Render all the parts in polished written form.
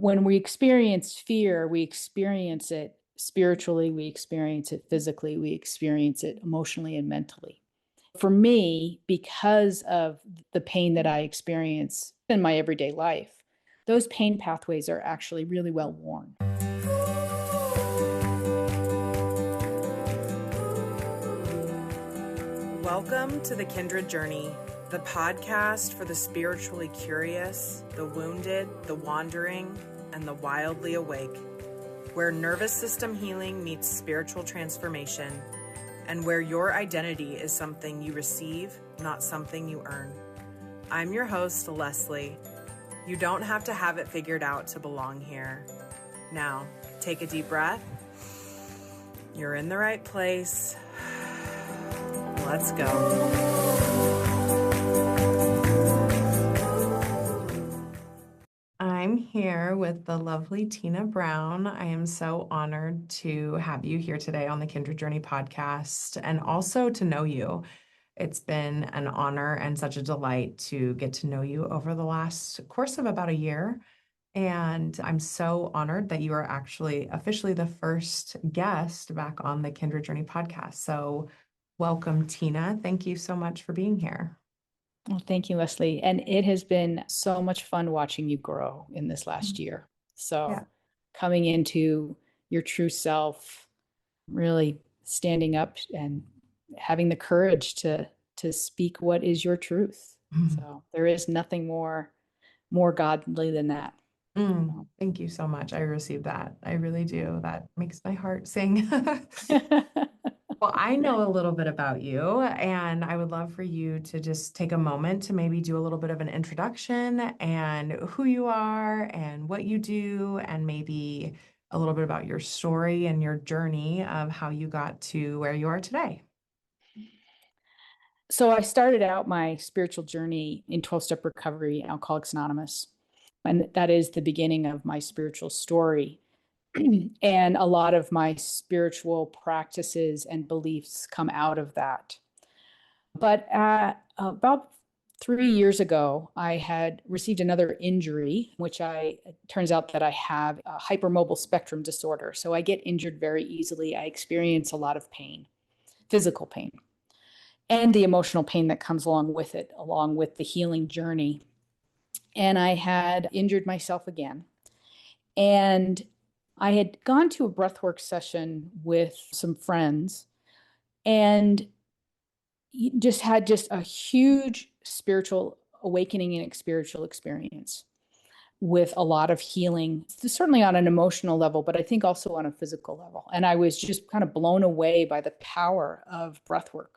when we experience fear, we experience it spiritually, we experience it physically, we experience it emotionally and mentally. For me, because of the pain that I experience in my everyday life, those pain pathways are actually really well worn. Welcome to The Kindred Journey, the podcast for the spiritually curious, the wounded, the wandering, and the wildly awake, where nervous system healing meets spiritual transformation, and where your identity is something you receive, not something you earn. I'm your host, Lesley. You don't have to have it figured out to belong here. Now, take a deep breath. You're in the right place. Let's go. I'm here with the lovely Tina Brown. I am so honored to have you here today on the Kindred Journey podcast and also to know you. It's been an honor and such a delight to get to know you over the last course of about a year. And I'm so honored that you are actually officially the first guest back on the Kindred Journey podcast. So welcome, Tina. Thank you so much for being here. Well, thank you, Lesley. And it has been so much fun watching you grow in this last year. So coming into your true self, really standing up and having the courage to speak what is your truth. So there is nothing more godly than that. Thank you so much. I received that. I really do. That makes my heart sing. Well, I know a little bit about you, and I would love for you to just take a moment to maybe do a little bit of an introduction and who you are and what you do, and maybe a little bit about your story and your journey of how you got to where you are today. So I started out my spiritual journey in 12-step recovery, Alcoholics Anonymous, and that is the beginning of my spiritual story. And a lot of my spiritual practices and beliefs come out of that. But about 3 years ago, I had received another injury, which turns out that I have a hypermobile spectrum disorder. So I get injured very easily. I experience a lot of pain, physical pain, and the emotional pain that comes along with it, along with the healing journey. And I had injured myself again. And I had gone to a breathwork session with some friends and had a huge spiritual awakening and spiritual experience with a lot of healing, certainly on an emotional level, but I think also on a physical level. And I was just kind of blown away by the power of breathwork.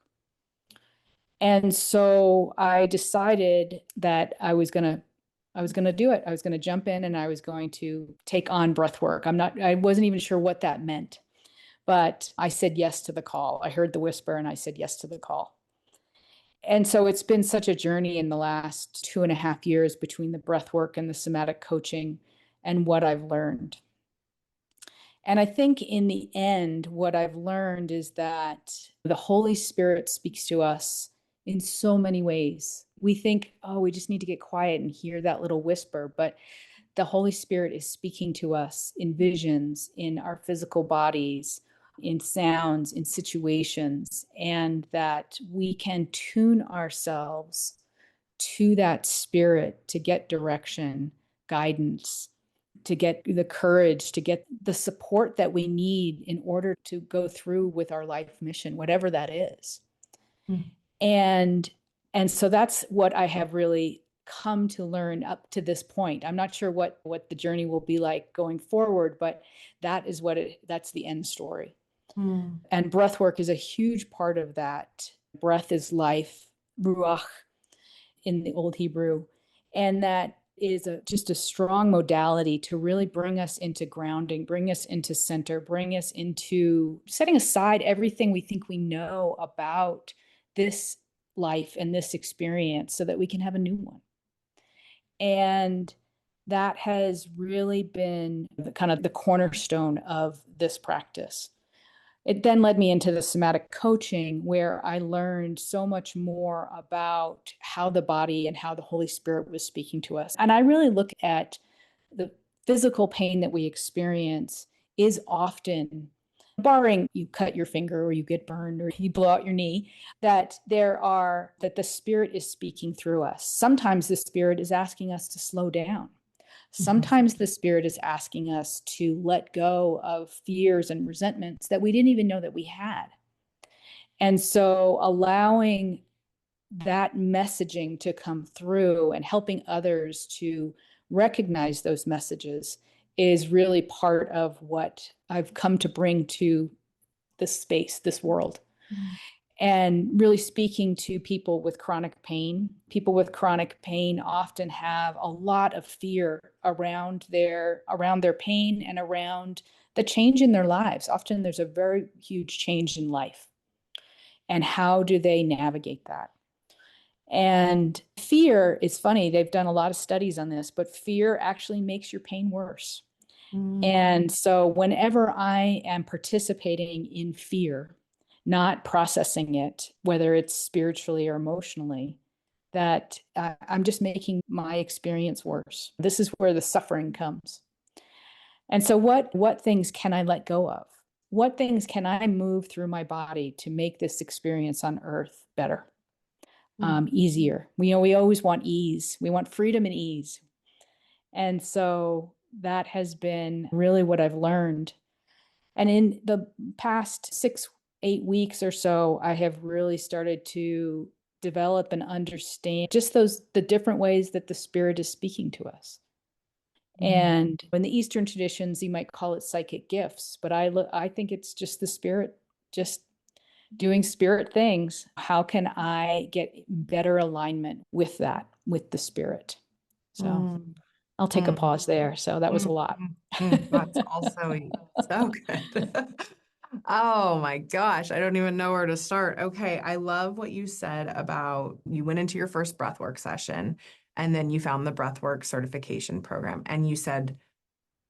And so I decided that I was going to do it. I was going to jump in and I was going to take on breath work. I wasn't even sure what that meant, but I said yes to the call. I heard the whisper and I said yes to the call. And so it's been such a journey in the last 2.5 years between the breath work and the somatic coaching and what I've learned. And I think in the end, what I've learned is that the Holy Spirit speaks to us in so many ways. We think, oh, we just need to get quiet and hear that little whisper. But the Holy Spirit is speaking to us in visions, in our physical bodies, in sounds, in situations, and that we can tune ourselves to that spirit to get direction, guidance, to get the courage, to get the support that we need in order to go through with our life mission, whatever that is. And so that's what I have really come to learn up to this point. I'm not sure what the journey will be like going forward, but that's the end story. And breath work is a huge part of that. Breath is life, ruach in the Old Hebrew. And that is just a strong modality to really bring us into grounding, bring us into center, bring us into setting aside everything we think we know about this life and this experience so that we can have a new one. And that has really been kind of the cornerstone of this practice. It then led me into the somatic coaching, where I learned so much more about how the body and how the Holy Spirit was speaking to us. And I really look at the physical pain that we experience is often, barring you cut your finger or you get burned or you blow out your knee, that the spirit is speaking through us. Sometimes the spirit is asking us to slow down. Sometimes the spirit is asking us to let go of fears and resentments that we didn't even know that we had. And so allowing that messaging to come through and helping others to recognize those messages is really part of what I've come to bring to this space, this world. Mm-hmm. And really speaking to people with chronic pain. People with chronic pain often have a lot of fear around their pain and around the change in their lives. Often there's a very huge change in life. And how do they navigate that? And fear is funny. They've done a lot of studies on this, but fear actually makes your pain worse. Mm. And so whenever I am participating in fear, not processing it, whether it's spiritually or emotionally, that I'm just making my experience worse. This is where the suffering comes. And so what things can I let go of? What things can I move through my body to make this experience on earth better? Easier. We always want ease. We want freedom and ease. And so that has been really what I've learned. And in the past 6-8 weeks or so, I have really started to develop and understand just the different ways that the spirit is speaking to us. And in the Eastern traditions, you might call it psychic gifts, but I think it's just the spirit just doing spirit things. How can I get better alignment with that, with the spirit? So I'll take a pause there. So that was a lot. That's also so good. Oh my gosh, I don't even know where to start. Okay, I love what you said about you went into your first breathwork session and then you found the breathwork certification program and you said,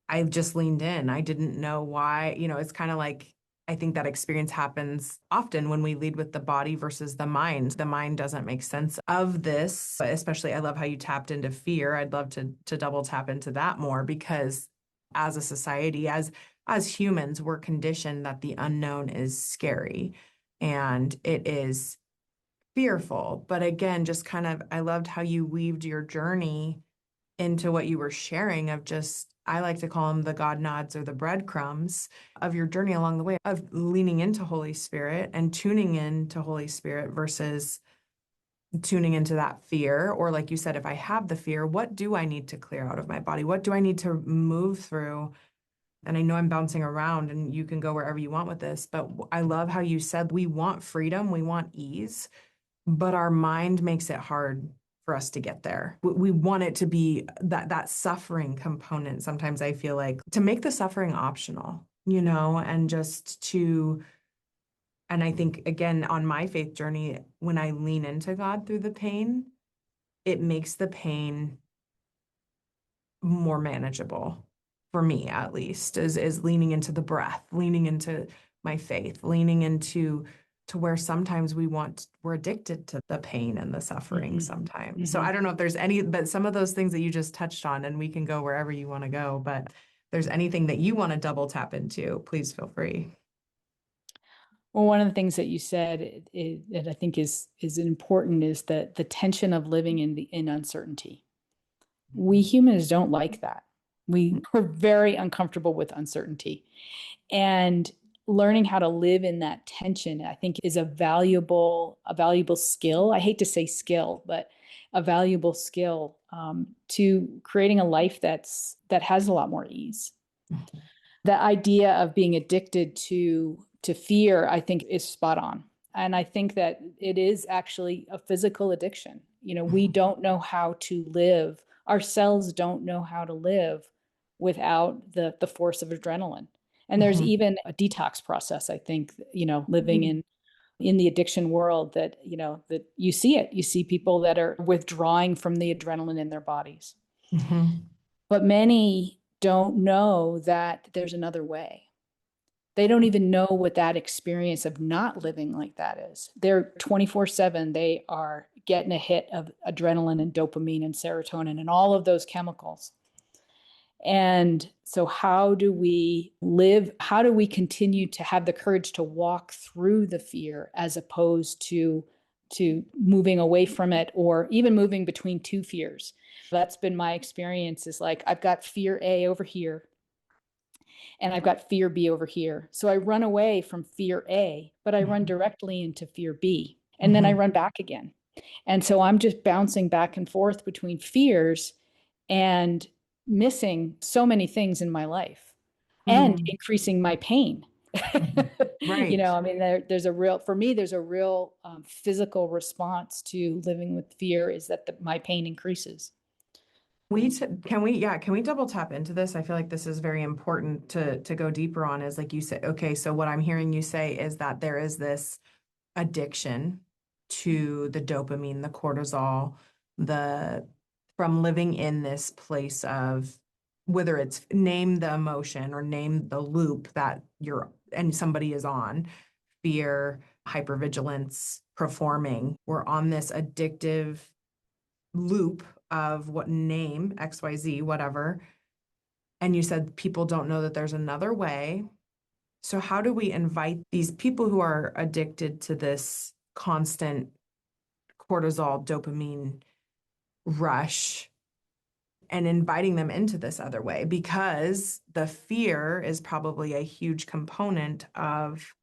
I just leaned in. I didn't know why. It's kind of like, I think that experience happens often when we lead with the body versus the mind. The mind doesn't make sense of this, especially I love how you tapped into fear. I'd love to double tap into that more because as a society, as humans, we're conditioned that the unknown is scary and it is fearful. But again, just kind of, I loved how you weaved your journey into what you were sharing of just, I like to call them the God nods or the breadcrumbs of your journey along the way of leaning into Holy Spirit and tuning into Holy Spirit versus tuning into that fear. Or like you said, if I have the fear, what do I need to clear out of my body? What do I need to move through? And I know I'm bouncing around and you can go wherever you want with this, but I love how you said we want freedom, we want ease, but our mind makes it hard for us to get there. We want it to be that suffering component. Sometimes I feel like to make the suffering optional, and just to, and I think again, on my faith journey, when I lean into God through the pain, it makes the pain more manageable for me, at least, is leaning into the breath, leaning into my faith, leaning into where sometimes we're addicted to the pain and the suffering sometimes. So I don't know if there's but some of those things that you just touched on, and we can go wherever you want to go, but if there's anything that you want to double tap into, please feel free. Well, one of the things that you said that I think is important is that the tension of living in uncertainty. We humans don't like that. We're very uncomfortable with uncertainty. And learning how to live in that tension, I think, is a valuable skill. I hate to say skill, but a valuable skill to creating a life that has a lot more ease. The idea of being addicted to fear, I think, is spot on. And I think that it is actually a physical addiction. We don't know how to live. Our cells don't know how to live without the force of adrenaline. And there's even a detox process, I think, living in the addiction world that you see it. You see people that are withdrawing from the adrenaline in their bodies. But many don't know that there's another way. They don't even know what that experience of not living like that is. They're 24/7. They are getting a hit of adrenaline and dopamine and serotonin and all of those chemicals. And so how do we live? How do we continue to have the courage to walk through the fear as opposed to moving away from it, or even moving between two fears? That's been my experience, is like, I've got fear A over here and I've got fear B over here. So I run away from fear A, but I run directly into fear B, and then I run back again. And so I'm just bouncing back and forth between fears and missing so many things in my life and increasing my pain. Right. I mean, there's a real, for me, there's a real physical response to living with fear, is that my pain increases. Can we double tap into this? I feel like this is very important to go deeper on, is like you said, okay, so what I'm hearing you say is that there is this addiction to the dopamine, the cortisol, from living in this place of, whether it's name the emotion or name the loop that somebody is on, fear, hypervigilance, performing. We're on this addictive loop of what name XYZ, whatever. And you said people don't know that there's another way. So how do we invite these people who are addicted to this constant cortisol, dopamine rush, and inviting them into this other way? Because the fear is probably a huge component of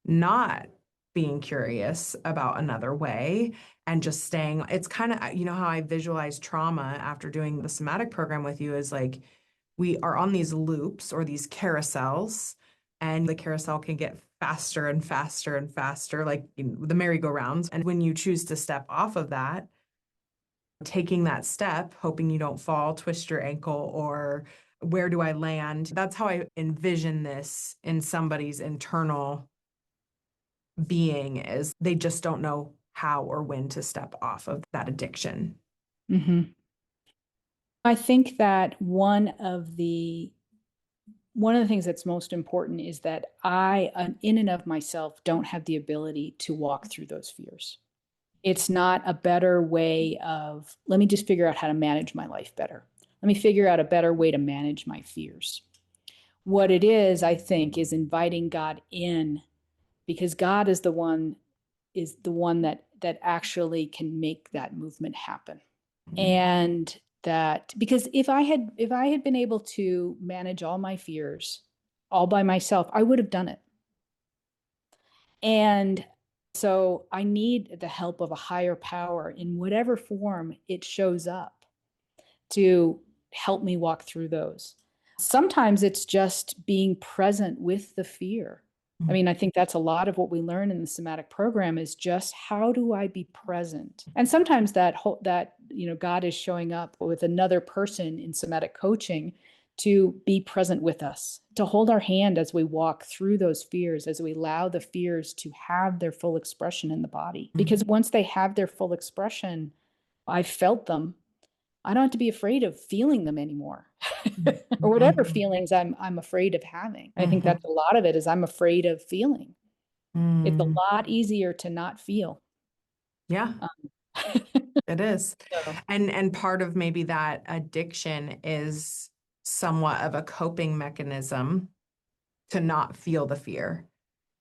not being curious about another way and just staying. It's kind of, how I visualize trauma after doing the somatic program with you, is like, we are on these loops or these carousels, and the carousel can get faster and faster and faster, like the merry-go-rounds. And when you choose to step off of that, taking that step, hoping you don't fall, twist your ankle, or where do I land? That's how I envision this in somebody's internal being, is they just don't know how or when to step off of that addiction. I think that one of the things that's most important is that I, in and of myself, don't have the ability to walk through those fears. It's not a better way of, let me just figure out how to manage my life better. Let me figure out a better way to manage my fears. What it is, I think, is inviting God in, because God is the one that actually can make that movement happen. And that, because if I had been able to manage all my fears all by myself, I would have done it. And so I need the help of a higher power in whatever form it shows up to help me walk through those. Sometimes it's just being present with the fear. I mean, I think that's a lot of what we learn in the somatic program, is just, how do I be present? And sometimes that God is showing up with another person in somatic coaching to be present with us, to hold our hand as we walk through those fears, as we allow the fears to have their full expression in the body. Because once they have their full expression, I've felt them, I don't have to be afraid of feeling them anymore. Or whatever feelings I'm afraid of having. I think that's a lot of it, is I'm afraid of feeling. It's a lot easier to not feel. Yeah, it is. So. And part of maybe that addiction is somewhat of a coping mechanism to not feel the fear,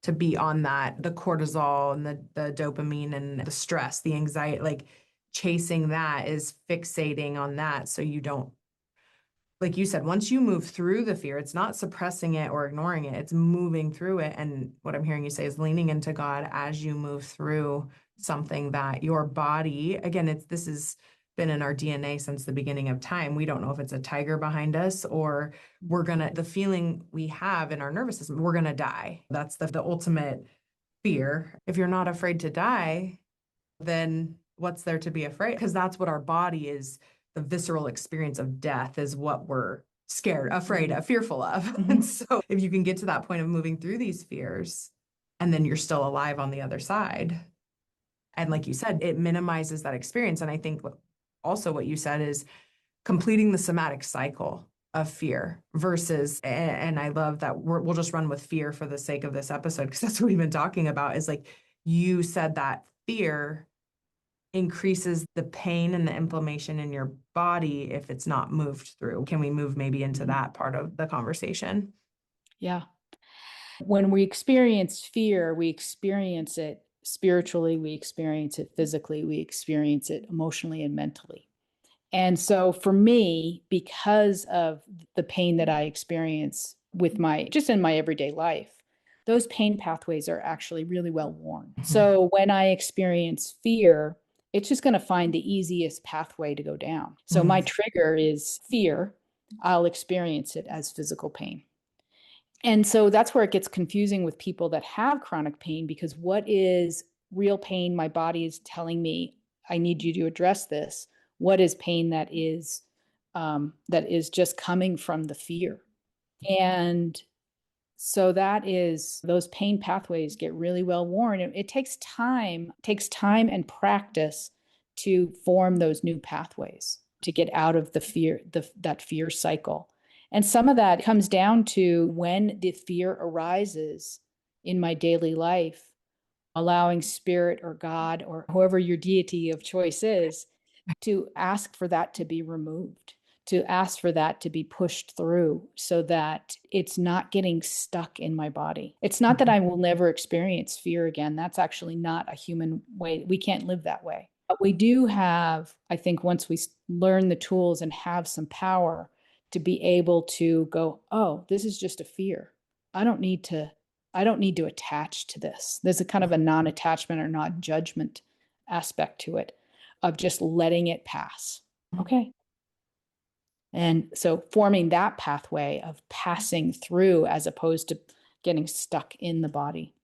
to be on the cortisol and the dopamine and the stress, the anxiety, like chasing that is fixating on that. So you don't, like you said, once you move through the fear, it's not suppressing it or ignoring it, it's moving through it. And what I'm hearing you say is leaning into God as you move through something that your body, again, this has been in our DNA since the beginning of time. We don't know if it's a tiger behind us, or the feeling we have in our nervous system, we're gonna die. That's the ultimate fear. If you're not afraid to die, then what's there to be afraid? Because that's what our body is. The visceral experience of death is what we're scared, afraid of, fearful of. And so if you can get to that point of moving through these fears, and then you're still alive on the other side, and like you said, it minimizes that experience. And I think also what you said is completing the somatic cycle of fear versus, and I love that we'll just run with fear for the sake of this episode, because that's what we've been talking about, is like you said, that fear increases the pain and the inflammation in your body if it's not moved through. Can we move maybe into that part of the conversation? Yeah. When we experience fear, we experience it spiritually, we experience it physically, we experience it emotionally and mentally. And so for me, because of the pain that I experience with just in my everyday life, those pain pathways are actually really well worn. So when I experience fear, it's just going to find the easiest pathway to go down. So my trigger is fear. I'll experience it as physical pain. And so that's where it gets confusing with people that have chronic pain, because what is real pain? My body is telling me, I need you to address this. What is pain that is just coming from the fear? And so those pain pathways get really well worn. It takes time and practice to form those new pathways to get out of that fear cycle. And some of that comes down to when the fear arises in my daily life, allowing spirit or God or whoever your deity of choice is to ask for that to be removed, to ask for that to be pushed through so that it's not getting stuck in my body. It's not that I will never experience fear again. That's actually not a human way. We can't live that way. But we do have, I think, once we learn the tools and have some power to be able to go, oh, this is just a fear. I don't need to attach to this. There's a kind of a non-attachment or non-judgment aspect to it, of just letting it pass. Okay. And so forming that pathway of passing through as opposed to getting stuck in the body.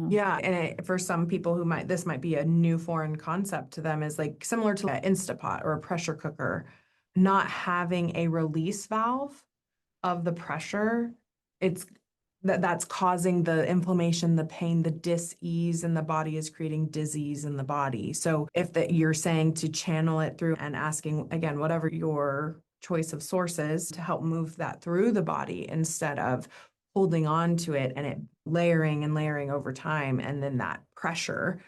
Yeah. And for some people this might be a new foreign concept to them, is like similar to an Instapot or a pressure cooker, not having a release valve of the pressure. That's causing the inflammation, the pain, the dis-ease in the body is creating disease in the body. So if you're saying to channel it through and asking, again, whatever your choice of source is, to help move that through the body instead of holding on to it and it layering and layering over time. And then that pressure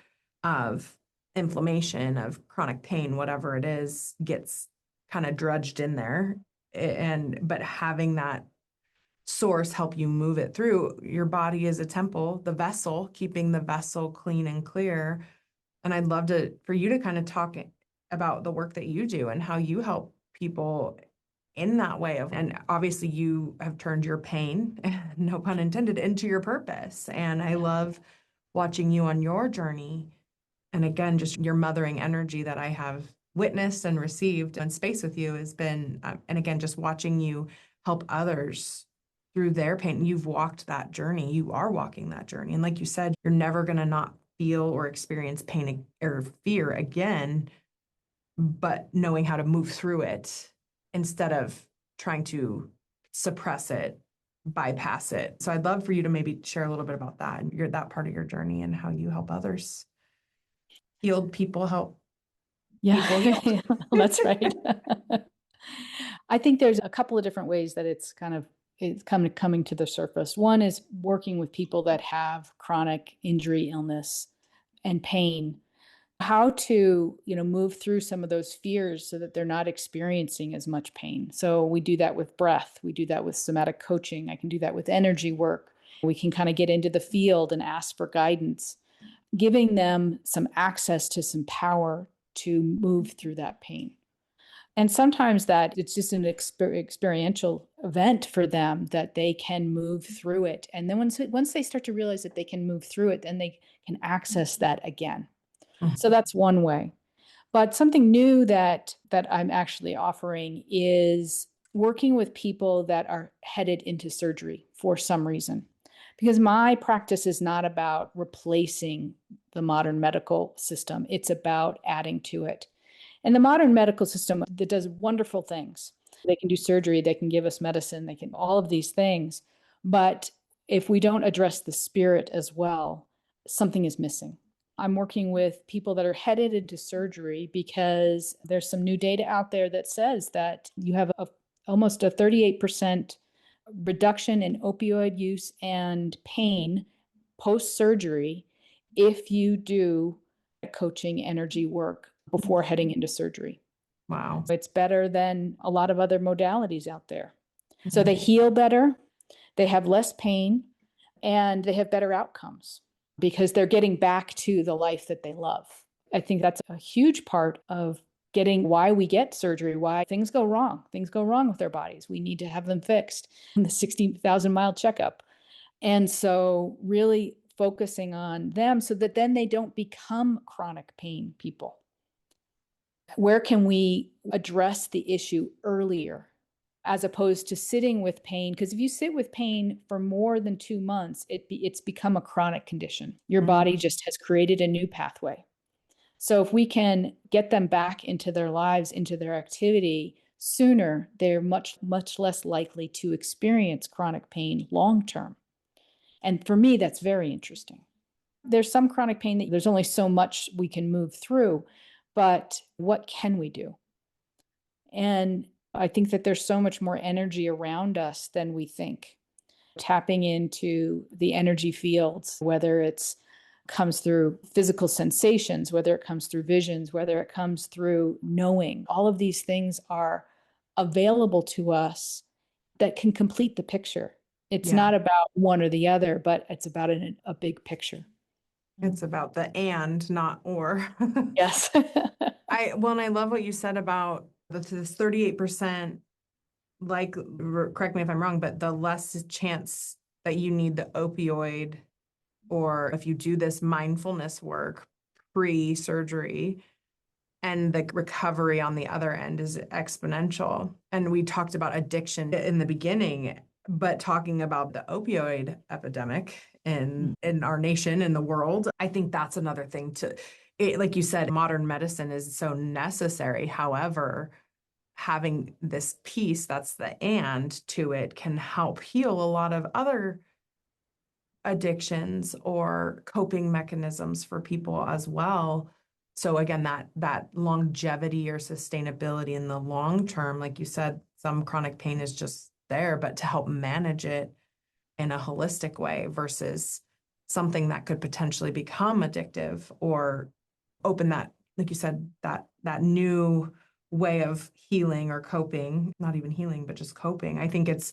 of inflammation, of chronic pain, whatever it is, gets kind of drudged in there. But having that source help you move it through. Your body is a temple, the vessel, keeping the vessel clean and clear. And I'd love for you to kind of talk about the work that you do and how you help people in that way and obviously you have turned your pain, no pun intended, into your purpose. And I love watching you on your journey. And again, just your mothering energy that I have witnessed and received in space with you has been, and again, just watching you help others through their pain. You've walked that journey. You are walking that journey. And like you said, you're never going to not feel or experience pain or fear again, but knowing how to move through it instead of trying to suppress it, bypass it. So I'd love for you to maybe share a little bit about that and that part of your journey and how you help others. Healed people help. Yeah, that's right. I think there's a couple of different ways that it's coming to the surface. One is working with people that have chronic injury, illness, and pain. How to, move through some of those fears so that they're not experiencing as much pain. So we do that with breath. We do that with somatic coaching. I can do that with energy work. We can kind of get into the field and ask for guidance, giving them some access to some power to move through that pain. And sometimes that it's just an experiential event for them that they can move through it. And then once they start to realize that they can move through it, then they can access that again. So that's one way. But something new that I'm actually offering is working with people that are headed into surgery for some reason. Because my practice is not about replacing the modern medical system. It's about adding to it. And the modern medical system that does wonderful things. They can do surgery, they can give us medicine, they can all of these things. But if we don't address the spirit as well, something is missing. I'm working with people that are headed into surgery because there's some new data out there that says that you have almost a 38% reduction in opioid use and pain post-surgery if you do coaching energy work before heading into surgery. Wow. It's better than a lot of other modalities out there. So they heal better, they have less pain, and they have better outcomes because they're getting back to the life that they love. I think that's a huge part of getting why we get surgery, why things go wrong. Things go wrong with our bodies. We need to have them fixed in the 60,000-mile checkup. And so really focusing on them so that then they don't become chronic pain people. Where can we address the issue earlier as opposed to sitting with pain? Because if you sit with pain for more than 2 months, it's become a chronic condition. Your body just has created a new pathway. So if we can get them back into their lives, into their activity sooner, they're much, much less likely to experience chronic pain long term. And for me, that's very interesting. There's some chronic pain that there's only so much we can move through, but what can we do? And I think that there's so much more energy around us than we think. Tapping into the energy fields, whether it's comes through physical sensations, whether it comes through visions, whether it comes through knowing, all of these things are available to us that can complete the picture. It's not about one or the other, but it's about a big picture. It's about the and, not or. Yes. And I love what you said about this 38%, like, correct me if I'm wrong, but the less chance that you need the opioid, or if you do this mindfulness work pre-surgery, and the recovery on the other end is exponential. And we talked about addiction in the beginning, but talking about the opioid epidemic in our nation, in the world, I think that's another thing like you said, modern medicine is so necessary. However, having this piece, that's the and to it, can help heal a lot of other addictions or coping mechanisms for people as well. So again, that longevity or sustainability in the long term, like you said, some chronic pain is just there, but to help manage it in a holistic way versus something that could potentially become addictive or open that, like you said, that new way of healing or coping, not even healing, but just coping. I think it's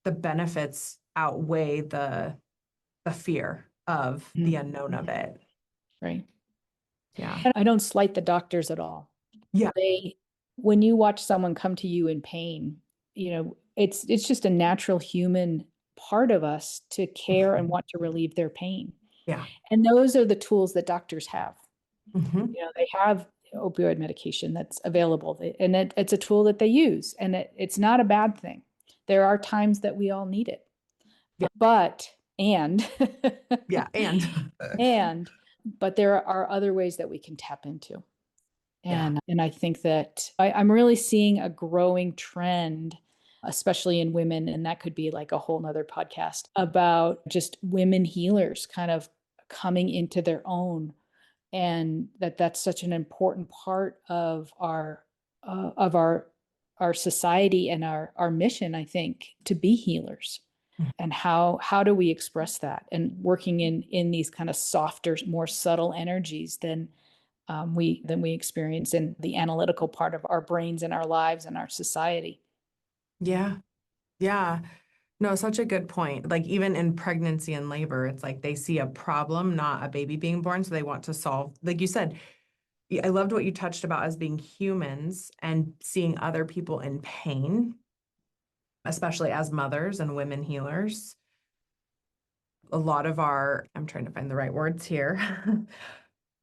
the benefits outweigh the fear of the unknown of it. Right. Yeah. And I don't slight the doctors at all. Yeah. When you watch someone come to you in pain, it's just a natural human part of us to care and want to relieve their pain. Yeah. And those are the tools that doctors have. Mm-hmm. They have opioid medication that's available, and it's a tool that they use, and it's not a bad thing. There are times that we all need it. Yeah. But there are other ways that we can tap into. And I think that I'm really seeing a growing trend, especially in women, and that could be like a whole nother podcast about just women healers kind of coming into their own, and that's such an important part of our society and our mission, I think, to be healers. And how do we express that? And working in these kind of softer, more subtle energies than we experience in the analytical part of our brains and our lives and our society. Yeah. Yeah. No, such a good point. Like even in pregnancy and labor, it's like they see a problem, not a baby being born. So they want to solve, like you said, I loved what you touched about as being humans and seeing other people in pain, especially as mothers and women healers. A lot of I'm trying to find the right words here.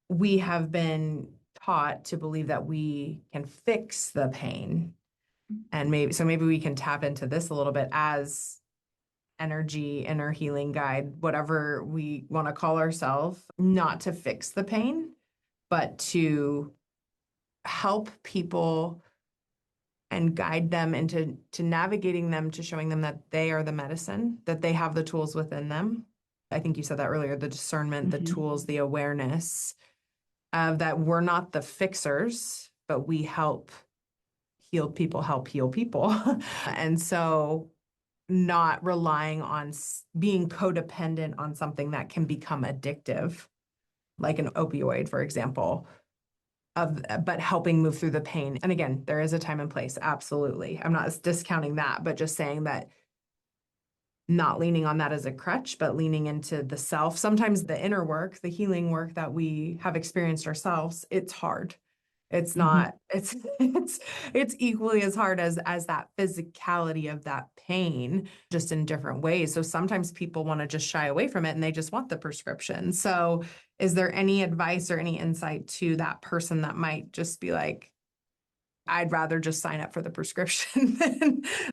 We have been taught to believe that we can fix the pain. And maybe we can tap into this a little bit as energy, inner healing guide, whatever we want to call ourselves, not to fix the pain, but to help people and guide them into navigating them, to showing them that they are the medicine, that they have the tools within them. I think you said that earlier, the discernment, the tools, the awareness of that we're not the fixers, but we help healed people help heal people. And so not relying on being codependent on something that can become addictive, like an opioid, for example, but helping move through the pain. And again, there is a time and place. Absolutely. I'm not discounting that, but just saying that not leaning on that as a crutch, but leaning into the self. Sometimes the inner work, the healing work that we have experienced ourselves, it's hard. It's not, it's equally as hard as that physicality of that pain, just in different ways. So sometimes people want to just shy away from it and they just want the prescription. So is there any advice or any insight to that person that might just be like, I'd rather just sign up for the prescription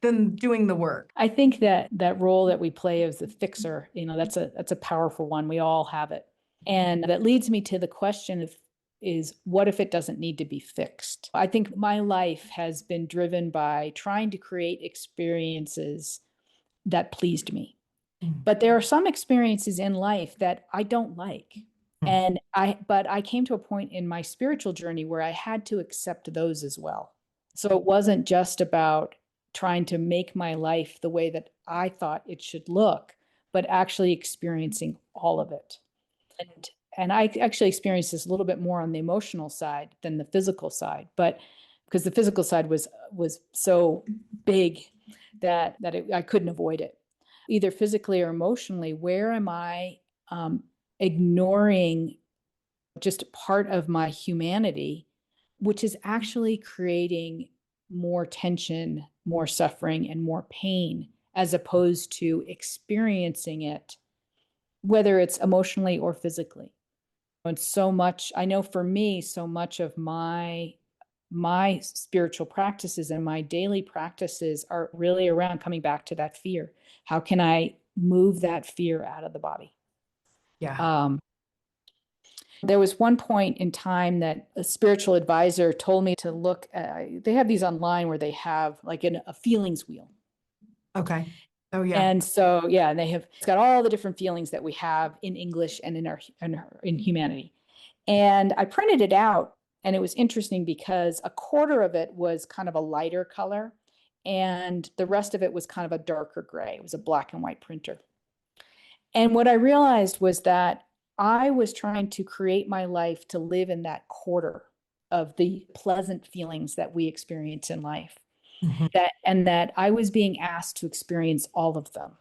than doing the work? I think that that role that we play as the fixer, that's a powerful one. We all have it. And that leads me to the question of is what if it doesn't need to be fixed? I think my life has been driven by trying to create experiences that pleased me. But there are some experiences in life that I don't like. And but I came to a point in my spiritual journey where I had to accept those as well. So it wasn't just about trying to make my life the way that I thought it should look, but actually experiencing all of it. And I actually experienced this a little bit more on the emotional side than the physical side, but because the physical side was so big that I couldn't avoid it, either physically or emotionally. Where am I ignoring just part of my humanity, which is actually creating more tension, more suffering, and more pain, as opposed to experiencing it, whether it's emotionally or physically. And so much, I know for me, so much of my spiritual practices and my daily practices are really around coming back to that fear. How can I move that fear out of the body? Yeah. There was one point in time that a spiritual advisor told me to look at, they have these online where they have like a feelings wheel. Okay. Oh yeah. And so, yeah, and it's got all the different feelings that we have in English and in humanity. And I printed it out, and it was interesting because a quarter of it was kind of a lighter color, and the rest of it was kind of a darker gray. It was a black and white printer. And what I realized was that I was trying to create my life to live in that quarter of the pleasant feelings that we experience in life. That I was being asked to experience all of them.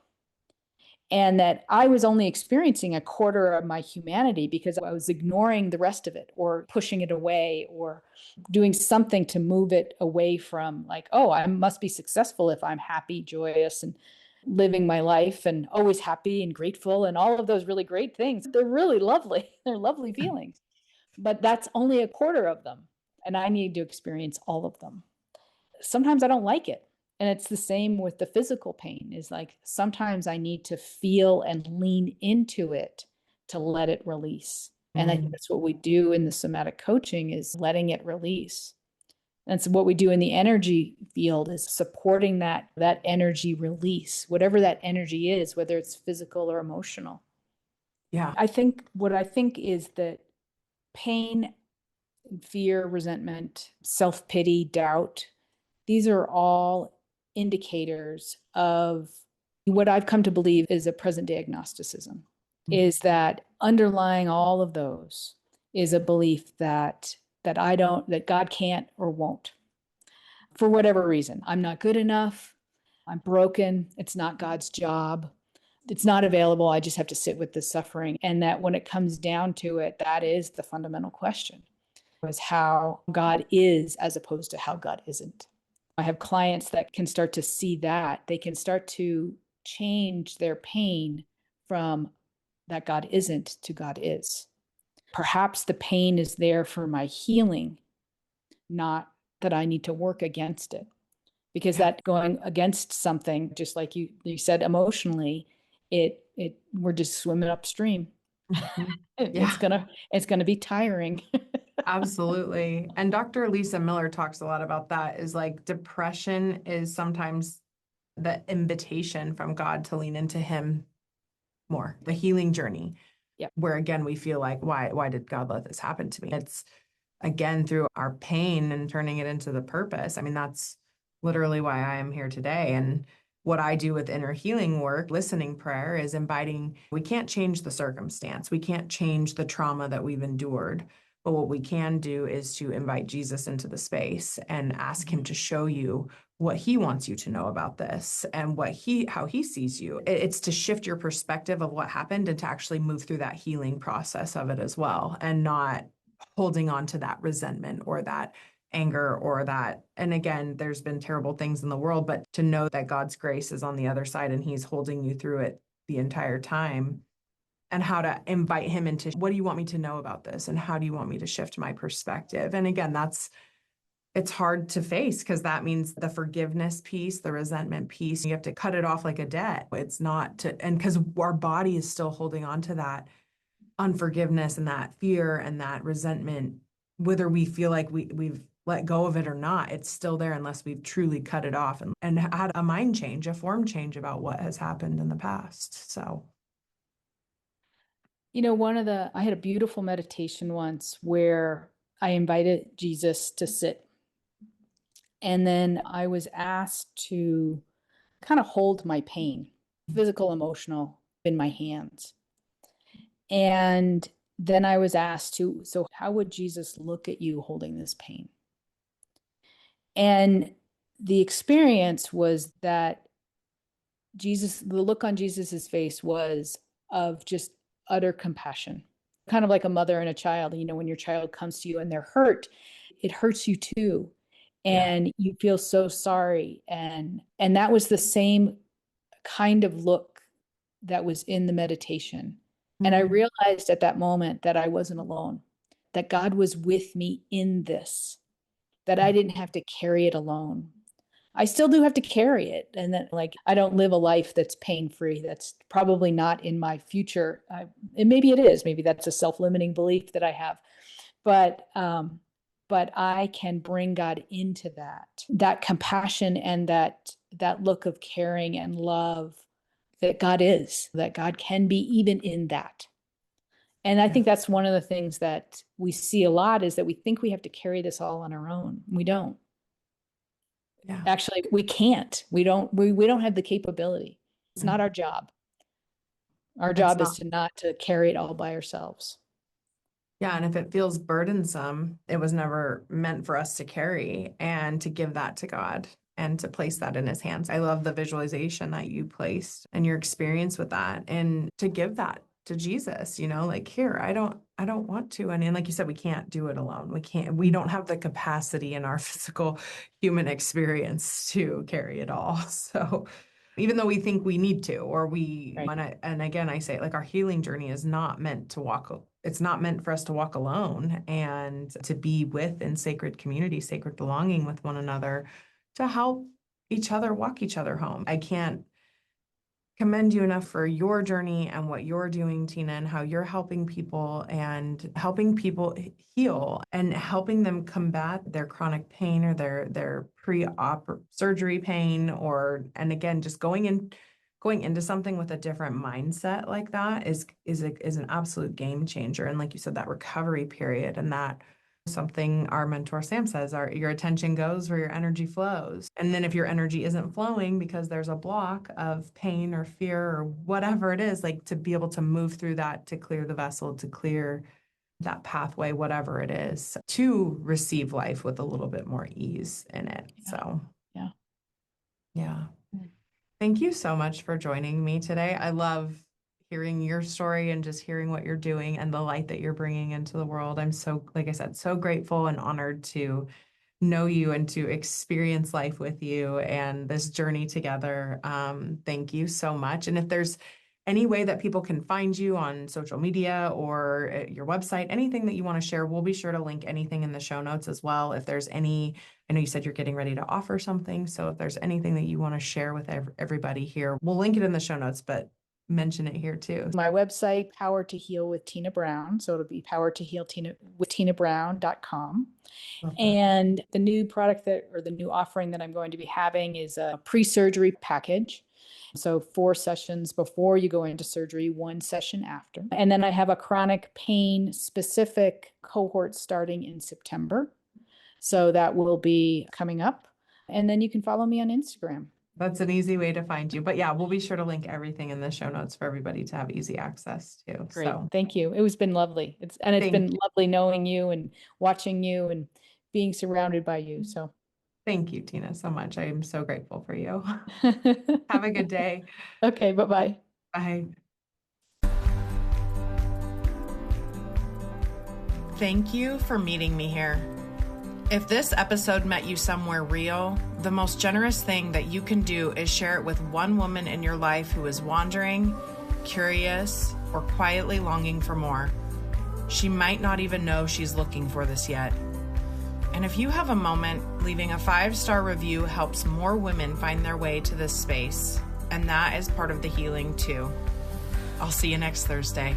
And that I was only experiencing a quarter of my humanity because I was ignoring the rest of it or pushing it away or doing something to move it away from, like, oh, I must be successful if I'm happy, joyous, and living my life and always happy and grateful and all of those really great things. They're really lovely. They're lovely feelings. But that's only a quarter of them. And I need to experience all of them. Sometimes I don't like it. And it's the same with the physical pain, is like sometimes I need to feel and lean into it to let it release. And I think that's what we do in the somatic coaching, is letting it release. And so what we do in the energy field is supporting that energy release, whatever that energy is, whether it's physical or emotional. Yeah. I think is that pain, fear, resentment, self-pity, doubt, these are all indicators of what I've come to believe is a present day agnosticism, is that underlying all of those is a belief that God can't or won't, for whatever reason. I'm not good enough. I'm broken. It's not God's job. It's not available. I just have to sit with the suffering. And that when it comes down to it, that is the fundamental question, is how God is as opposed to how God isn't. I have clients that can start to see that. They can start to change their pain from that God isn't to God is. Perhaps the pain is there for my healing, not that I need to work against it. Because that going against something, just like you said, emotionally, we're just swimming upstream. It's gonna be tiring. Absolutely. And Dr. Lisa Miller talks a lot about that, is like depression is sometimes the invitation from God to lean into him more, the healing journey. Yep. Where again, we feel like, why did God let this happen to me? It's again, through our pain and turning it into the purpose. I mean, that's literally why I am here today. And what I do with inner healing work, listening prayer, is inviting. We can't change the circumstance. We can't change the trauma that we've endured. But what we can do is to invite Jesus into the space and ask him to show you what he wants you to know about this and how he sees you. It's to shift your perspective of what happened and to actually move through that healing process of it as well, and not holding on to that resentment or that anger or that. And again, there's been terrible things in the world, but to know that God's grace is on the other side and he's holding you through it the entire time, and how to invite him into, what do you want me to know about this? And how do you want me to shift my perspective? And again, it's hard to face, because that means the forgiveness piece, the resentment piece, you have to cut it off like a debt. It's not to, and because our body is still holding on to that unforgiveness and that fear and that resentment, whether we feel like we've let go of it or not, it's still there unless we've truly cut it off and had a mind change, a form change about what has happened in the past. So, I had a beautiful meditation once where I invited Jesus to sit. And then I was asked to kind of hold my pain, physical, emotional, in my hands. And then I was asked so how would Jesus look at you holding this pain? And the experience was that the look on Jesus's face was of just utter compassion, kind of like a mother and a child. When your child comes to you and they're hurt, it hurts you too. And you feel so sorry. And that was the same kind of look that was in the meditation. And I realized at that moment that I wasn't alone, that God was with me in this, that I didn't have to carry it alone. I still do have to carry it. And that, I don't live a life that's pain-free. That's probably not in my future. And maybe it is. Maybe that's a self-limiting belief that I have. But I can bring God into that compassion and that look of caring and love that God is, that God can be even in that. And I think that's one of the things that we see a lot, is that we think we have to carry this all on our own. We don't. yeah. Actually, we can't. We don't have the capability. It's not our job. Our job is not to carry it all by ourselves. Yeah. And if it feels burdensome, it was never meant for us to carry, and to give that to God and to place that in his hands. I love the visualization that you placed and your experience with that, and to give that to Jesus, here, I don't want to. And like you said, we can't do it alone. We don't have the capacity in our physical human experience to carry it all. So even though we think we need to, or and again, I say, our healing journey is not meant to walk. It's not meant for us to walk alone, and to be with in sacred community, sacred belonging with one another, to help each other walk each other home. I can't commend you enough for your journey and what you're doing, Tina, and how you're helping people heal and helping them combat their chronic pain or their pre-op surgery pain, and again, just going into something with a different mindset like that is an absolute game changer. And like you said, that recovery period, and that something our mentor Sam says, your attention goes where your energy flows. And then if your energy isn't flowing because there's a block of pain or fear or whatever it is, to be able to move through that, to clear the vessel, to clear that pathway, whatever it is, to receive life with a little bit more ease in it. Yeah. So yeah. Mm. Thank you so much for joining me today. I love hearing your story and just hearing what you're doing and the light that you're bringing into the world. I'm so, like I said, so grateful and honored to know you and to experience life with you and this journey together. Thank you so much. And if there's any way that people can find you on social media or at your website, anything that you want to share, we'll be sure to link anything in the show notes as well. If there's I know you said you're getting ready to offer something. So if there's anything that you want to share with everybody here, we'll link it in the show notes, but mention it here too. My website, Power to Heal with Tina Brown. So it'll be with TinaBrown.com. And the new product the new offering that I'm going to be having is a pre-surgery package. So 4 sessions before you go into surgery, 1 session after. And then I have a chronic pain specific cohort starting in September. So that will be coming up. And then you can follow me on Instagram. That's an easy way to find you. But yeah, we'll be sure to link everything in the show notes for everybody to have easy access to. Great. So Thank you. It's been lovely. It's been lovely knowing you and watching you and being surrounded by you. So thank you, Tina, so much. I am so grateful for you. Have a good day. Okay, bye-bye. Bye. Thank you for meeting me here. If this episode met you somewhere real, the most generous thing that you can do is share it with one woman in your life who is wandering, curious, or quietly longing for more. She might not even know she's looking for this yet. And if you have a moment, leaving a 5-star review helps more women find their way to this space. And that is part of the healing too. I'll see you next Thursday.